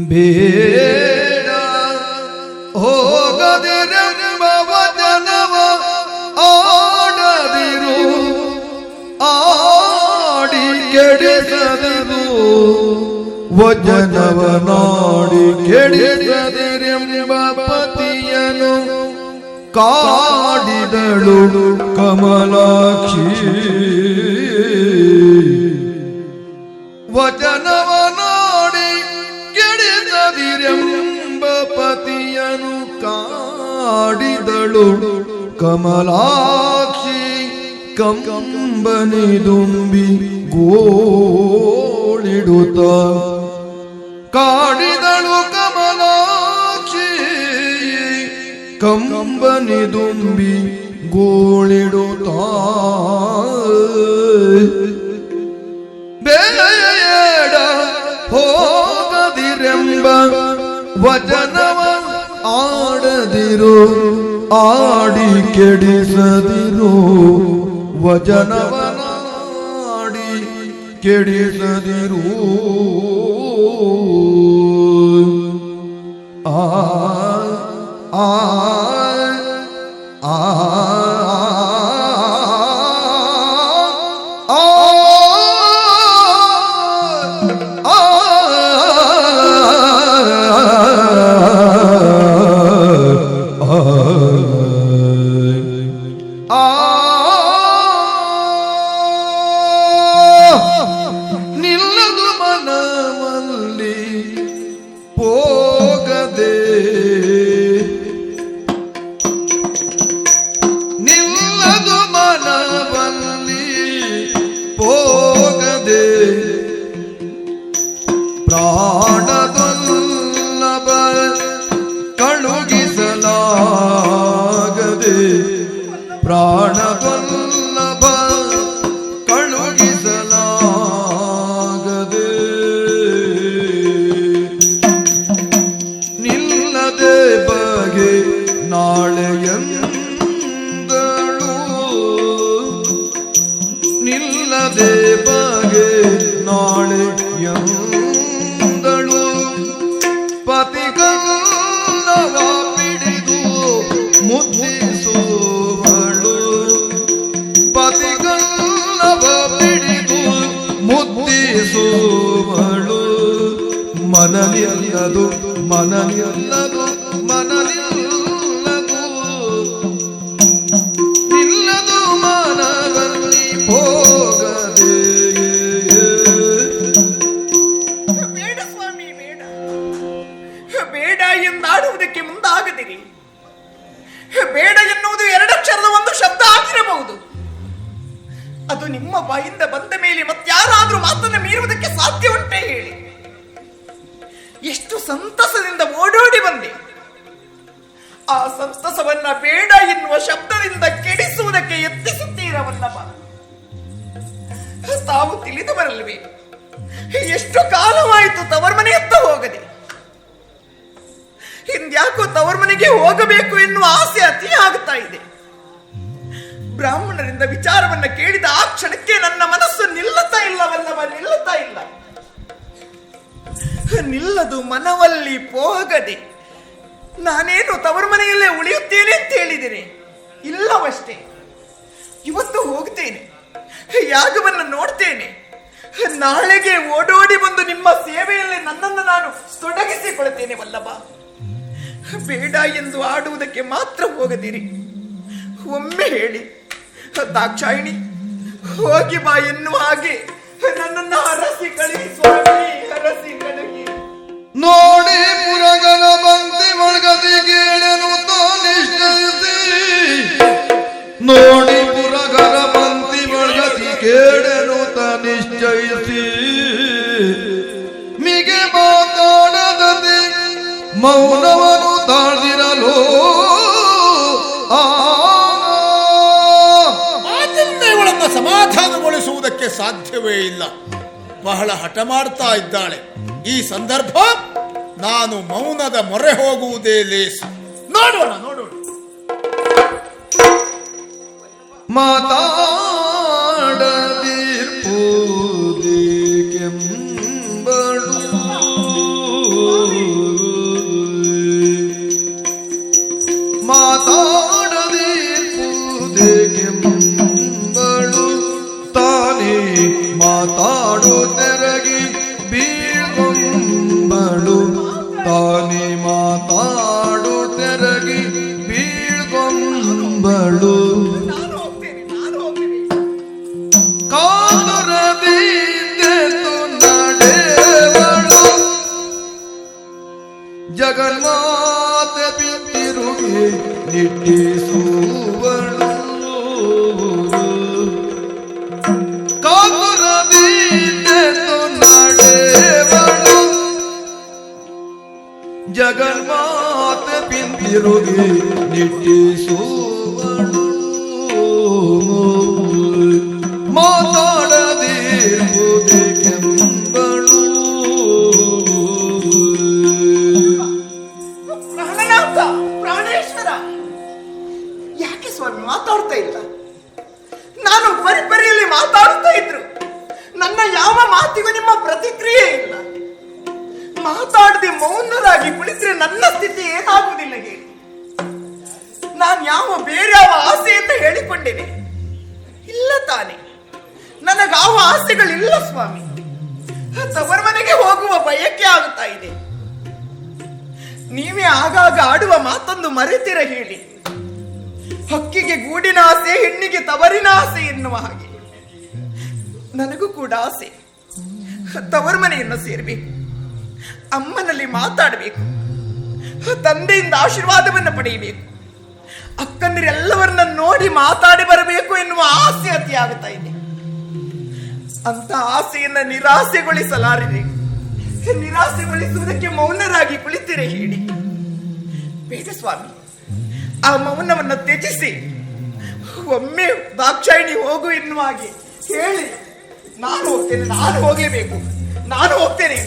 ಬೇಡ ಹೋಗದಿರೆಂಬ ವಚನವ ಆಡದಿರು, ಆಡಿ ಕೆಡಿಸದಿರು, ವಚನವ ನಾಡಿ ಕೆಡಿಸದಿರೆಂಬ ಪತಿಯನು ಕಾಡಿದಳು ಕಮಲಾಕ್ಷಿ. ವಚನವ ನಾಡಿ ಕೆಡಿಸದಿರೆಂಬ ಪತಿಯನು ಕಾಡಿದಳು ಕಮಲಾಕ್ಷಿ. ಕಂಬನಿದುಂಬಿ ಗೋಳಿಡುತ್ತ ಕಾಡಿದಳು ಕಮಲಾಕ್ಷಿ. ಕಂಬನಿದುಂಬಿ ಗೋಳಿಡುತ್ತ ಬೇಡ ಹೋಗದಿರೆಂಬ ವಚನವ ಆಡದಿರು, ಆಡಿ ಕೆಡಿಸದಿರು, ವಚನವ ನಾಡಿ ಕೆಡಿಸದಿರು. ಆ ಆ ಆ ನಿಲ್ಲದು ಮನವಲ್ಲಿ ಹೋಗದೆ, ನಿಲ್ಲದು ಮನವಲ್ಲಿ ಹೋಗದೆ, ಪ್ರಾಣದೊಲ್ಲಭ ಕಳುಗಿಸಲಾಗದೆ, ಪ್ರಾಣದೊಲ್ಲಭ ಕಳುಗಿಸಲಾಗದೆ, ನಿಲ್ಲದೆ ಬಗೆ ನಾಳೆಯಂದಳು, ನಿಲ್ಲದೆ ಬಗೆ ನಾಳೆಯಂದಳು, ಪತಿಗಲ್ಲವ ಪಿಡಿದು ಮುದ್ದಿಸುವಳು, ಪತಿಗಲ್ಲವ ಪಿಡಿದು ಮುದ್ದಿಸುವಳು. ಮನನಿಲ್ಲದು ಮನನಿಲ್ಲದು ಮನನಿಲ್ಲದು, ನಿಲ್ಲದು ಮನವಲ್ಲಿ ಹೋಗದೆ. ಬೇಡ ಸ್ವಾಮಿ, ಬೇಡ ಬೇಡ ಎಂದಾಡುವುದಕ್ಕೆ ಮುಂದಾಗದಿರಿ. ಬೇಡ ಎನ್ನುವುದು ಎರಡಕ್ಷರದ ಒಂದು ಶಬ್ದ ಆಗಿರಬಹುದು. ಅದು ನಿಮ್ಮ ಬಾಯಿಂದ ಬಂದ ಮೇಲೆ ಮತ್ತಾರಾದ್ರೂ ಮಾತನ್ನು ಮೀರುವುದಕ್ಕೆ ಸಾಧ್ಯ ಉಂಟೇ ಹೇಳಿ? ಎಷ್ಟು ಸಂತಸದಿಂದ ಓಡೋಡಿ ಬಂದೆ. ಆ ಸಂತಸವನ್ನ ಬೇಡ ಎನ್ನುವ ಶಬ್ದದಿಂದ ಕೆಡಿಸುವುದಕ್ಕೆ ಯತ್ನಿಸುತ್ತೀರವಲ್ಲವ? ತಾವು ತಿಳಿದು ಬರಲ್ವೇ? ಎಷ್ಟು ಕಾಲವಾಯಿತು ತವರ್ಮನೆಯತ್ತ ಹೋಗದೆ. ಹಿಂದ್ಯಾಕೋ ತವರ್ಮನೆಗೆ ಹೋಗಬೇಕು ಎನ್ನುವ ಆಸೆ ಅತಿ ಆಗ್ತಾ ಇದೆ. ಬ್ರಾಹ್ಮಣರಿಂದ ವಿಚಾರವನ್ನ ಕೇಳಿದ ಆ ಕ್ಷಣಕ್ಕೆ ನನ್ನ ಮನಸ್ಸು ನಿಲ್ಲುತ್ತಾ ಇಲ್ಲವಲ್ಲವ? ನಿಲ್ಲುತ್ತಾ ಇಲ್ಲ. ನಿಲ್ಲದು ಮನವಲ್ಲಿ ಹೋಗದೆ. ನಾನೇನು ತವರ್ಮನೆಯಲ್ಲೇ ಉಳಿಯುತ್ತೇನೆ ಅಂತ ಹೇಳಿದ್ದೇನೆ? ಇಲ್ಲವಷ್ಟೇ. ಇವತ್ತು ಹೋಗ್ತೇನೆ, ಯಾಗವನ್ನು ನೋಡ್ತೇನೆ. ನಾಳೆಗೆ ಓಡೋಡಿ ಬಂದು ನಿಮ್ಮ ಸೇವೆಯಲ್ಲಿ ನನ್ನನ್ನು ನಾನು ತೊಡಗಿಸಿಕೊಳ್ತೇನೆ ವಲ್ಲಭ. ಬೇಡ ಎಂದು ಆಡುವುದಕ್ಕೆ ಮಾತ್ರ ಹೋಗದಿರಿ. ಒಮ್ಮೆ ಹೇಳಿ, ದಾಕ್ಷಾಯಿಣಿ ಹೋಗಿ ಬಾ ಎನ್ನುವ ಹಾಗೆ ನನ್ನನ್ನು ಹರಸಿ ಕಳುಹಿ ಸ್ವಾಮಿ, ಹರಸಿ ಕಳುಹಿ. ನೋಡಿ ಪುರಗನ ಬಂತಿ ಒಳಗದಿ ಕೇಳನು ನಿಶ್ಚಯಿಸಿ, ನೋಡಿ ಪುರಗನ ಬಂತಿ ಒಳಗದಿ ಕೇಳನು ನಿಶ್ಚಯಿಸಿ, ಮಿಗೆ ಮಾತಾಡದದೆ ಮೌನವನ್ನು ತಾಳ್ದಿರಲು. ಮಾತಿಂದೆಗಳನ್ನು ಸಮಾಧಾನಗೊಳಿಸುವುದಕ್ಕೆ ಸಾಧ್ಯವೇ ಇಲ್ಲ. ಬಹಳ ಹಠ ಮಾಡ್ತಾ ಇದ್ದಾಳೆ. ಈ ಸಂದರ್ಭ ನಾನು ಮೌನದ ಮೊರೆ ಹೋಗುವುದೇ ಲೇಸು. ನೋಡೋಣ ನೋಡೋಣ. ಮಾತಾಡದಿರ್ಪೋದೆ ಕೆಂಬಳು ತಾನೇ ಮಾತಾಡುತ್ತೆರಗಿ ಬೀಳ್ಕೊಂಬಳು ನಾನು ಹೋಗ್ತೇನೆ ಕಾತುರದಿಂದೆಂದು ನಡೆವಳು ಜಗನ್ಮಾತೆ ಬಿತ್ತಿರುಗಿ ನಿಟ್ಟಿಸುವಳು ಕಾತುರದಿಂದೆಂದು ನಡೆವಳು ಜಗನ್ಮಾತೆ ಬಿತ್ತಿರುಗಿ ನಿಟ್ಟಿಸುವಳು ಮಾತಾಡದಿರುವುದೆಂಬಳು ಪ್ರಾಣನಾಥ, ಪ್ರಾಣೇಶ್ವರ, ಯಾಕೆ ಸ್ವಾಮಿ ಮಾತಾಡ್ತಾ ಇಲ್ಲ? ನಾನು ಪರಿಪರಿಯಲ್ಲಿ ಮಾತಾಡ್ತಾ ಇದ್ರು ನನ್ನ ಯಾವ ಮಾತಿಗೂ ನಿಮ್ಮ ಪ್ರತಿಕ್ರಿಯೆ ಇಲ್ಲ. ಮಾತಾಡದೆ ಮೌನರಾಗಿ ಕುಳಿತರೆ ನನ್ನ ಸ್ಥಿತಿ ಏನಾಗುವುದಿಲ್ಲ ಹೇಳಿ. ನಾನು ಯಾವ ಬೇರೆ ಯಾವ ಆಸೆಯಿಂದ ಹೇಳಿಕೊಂಡಿನೆ? ಇಲ್ಲ ತಾನೆ, ನನಗಾವ ಆಸೆಗಳಿಲ್ಲ ಸ್ವಾಮಿ. ತವರ ಮನೆಗೆ ಹೋಗುವ ಬಯಕೆ ಆಗುತ್ತಾ ಇದೆ. ನೀವೇ ಆಗಾಗ ಆಡುವ ಮಾತೊಂದು ಮರೆತಿರ ಹೇಳಿ. ಹಕ್ಕಿಗೆ ಗೂಡಿನ ಆಸೆ, ಹೆಣ್ಣಿಗೆ ತವರಿನ ಆಸೆ ಎನ್ನುವ ಹಾಗೆ ನನಗೂ ಕೂಡ ಆಸೆ. ತವರ ಮನೆಯನ್ನು ಸೇರಬೇಕು, ಅಮ್ಮನಲ್ಲಿ ಮಾತಾಡಬೇಕು, ತಂದೆಯಿಂದ ಆಶೀರ್ವಾದವನ್ನು ಪಡೆಯಬೇಕು, ಅಕ್ಕಂದಿರೆಲ್ಲವರನ್ನ ನೋಡಿ ಮಾತಾಡಿ ಬರಬೇಕು ಎನ್ನುವ ಆಸೆ ಅತಿ ಆಗುತ್ತಾ ಇದೆ. ಅಂತ ಆಸೆಯನ್ನ ನಿರಾಸೆಗೊಳಿಸಲಾರಿದೆ. ನಿರಾಸೆಗೊಳಿಸುವುದಕ್ಕೆ ಮೌನರಾಗಿ ಕುಳಿತಿರೆ ಹೇಳಿ. ಬೇಡ ಸ್ವಾಮಿ, ಆ ಮೌನವನ್ನು ತ್ಯಜಿಸಿ ಒಮ್ಮೆ ದಾಕ್ಷಾಯಿಣಿ ಹೋಗು ಎನ್ನುವ ಹಾಗೆ ಹೇಳಿ. ನಾನು ಹೋಗ್ತೇನೆ, ನಾನು ಹೋಗ್ಲೇಬೇಕು, ನಾನು ಹೋಗ್ತೇನೆ.